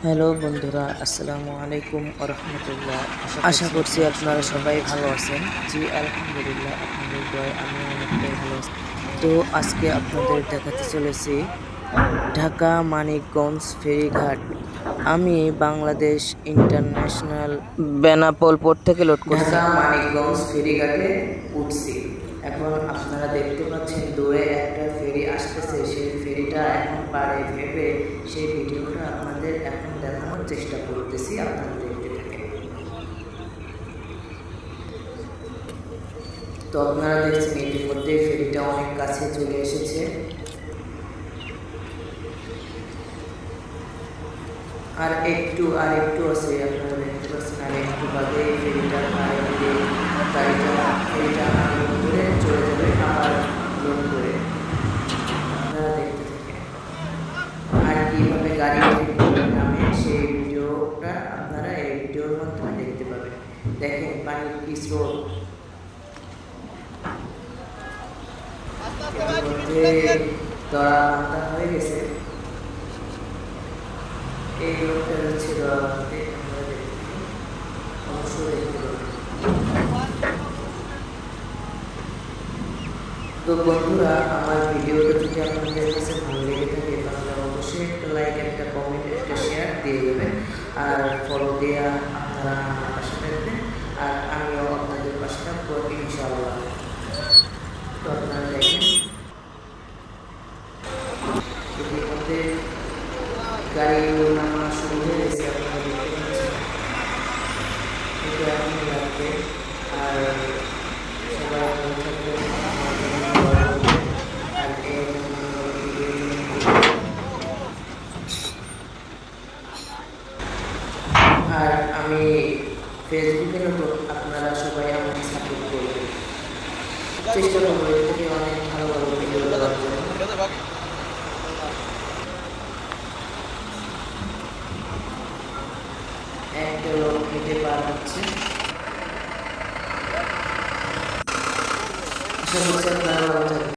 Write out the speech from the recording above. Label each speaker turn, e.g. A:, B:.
A: Hello বন্ধুরা, আসসালামু আলাইকুম ওয়া রাহমাতুল্লাহ। আশা করছি আপনারা সবাই ভালো আছেন। জি আলহামদুলিল্লাহ, আপনাদের দোয়ায় আমি অনেকটাই ভালো আছি। তো আজকে আপনাদের দেখাতে চলেছি ঢাকা মানিকগঞ্জ ফেরিঘাট। আমি বাংলাদেশ ইন্টারন্যাশনাল বেনাপোল পোর্ট থেকে লোড করছি। ঢাকা মানিকগঞ্জ ফেরিঘাটে উঠছি। এখন আপনারা দেখতে পাচ্ছেন দূরে একটা ফেরি আসতেছে। সেই ফেরিটা এখন পারে ভেবে সেই ভিডিওটা আপনাদের এখন দেখানোর চেষ্টা করতেছি, আপনারা দেখতে থাকেন। তো আপনারা দেখছেন ইতিমধ্যে ফেরিটা অনেক কাছে চলে এসেছে। আর একটু আছে, আপনারা দেখতে পাচ্ছেন। আর একটু বাদে ফেরিটা ফেরিটা আনলোড করে চলে যাবে, আবার লোড করে। আপনারা দেখতে থাকেন। আর কিভাবে গাড়ি নামে সেই ভিডিওটা আপনারা এই ভিডিওর মাধ্যমে দেখতে পাবেন। দেখেন পানির কি স্রোত। ইতিমধ্যে দড়া বাঁধা হয়ে গেছে। এই লোকটা হচ্ছে দড়া বাঁধতে, আমরা অবশ্যই দেখতে পাবেন। তো বন্ধুরা, আমার ভিডিওটা যদি আপনাদের কাছে ভালো লেগে থাকে তাহলে অবশ্যই একটা লাইক, একটা কমেন্ট, একটা শেয়ার দিয়ে দেবেন। আর ফলো দেওয়া আপনারা আমার পাশে থাকবেন, আর আমিও আপনাদের পাশে থাকবো ইনশাআল্লাহ। তো আপনারা দেখেন ইতিমধ্যে গাড়ি নামা শুরু হয়ে গেছে, আপনারা দেখতে পাচ্ছেন। কিন্তু এখন লাগবে। আর সবাই ভালো থাকবেন। আর আমি ফেসবুকে নতুন, আপনারা সবাই আমাকে সাপোর্ট করবেন। চেষ্টা করবো এর থেকে অনেক ভালো ভালো ভিডিও দেওয়ার জন্য। একটা লোক হেঁটে পার হচ্ছে। আশা করছি আপনারা ভালো থাকবেন।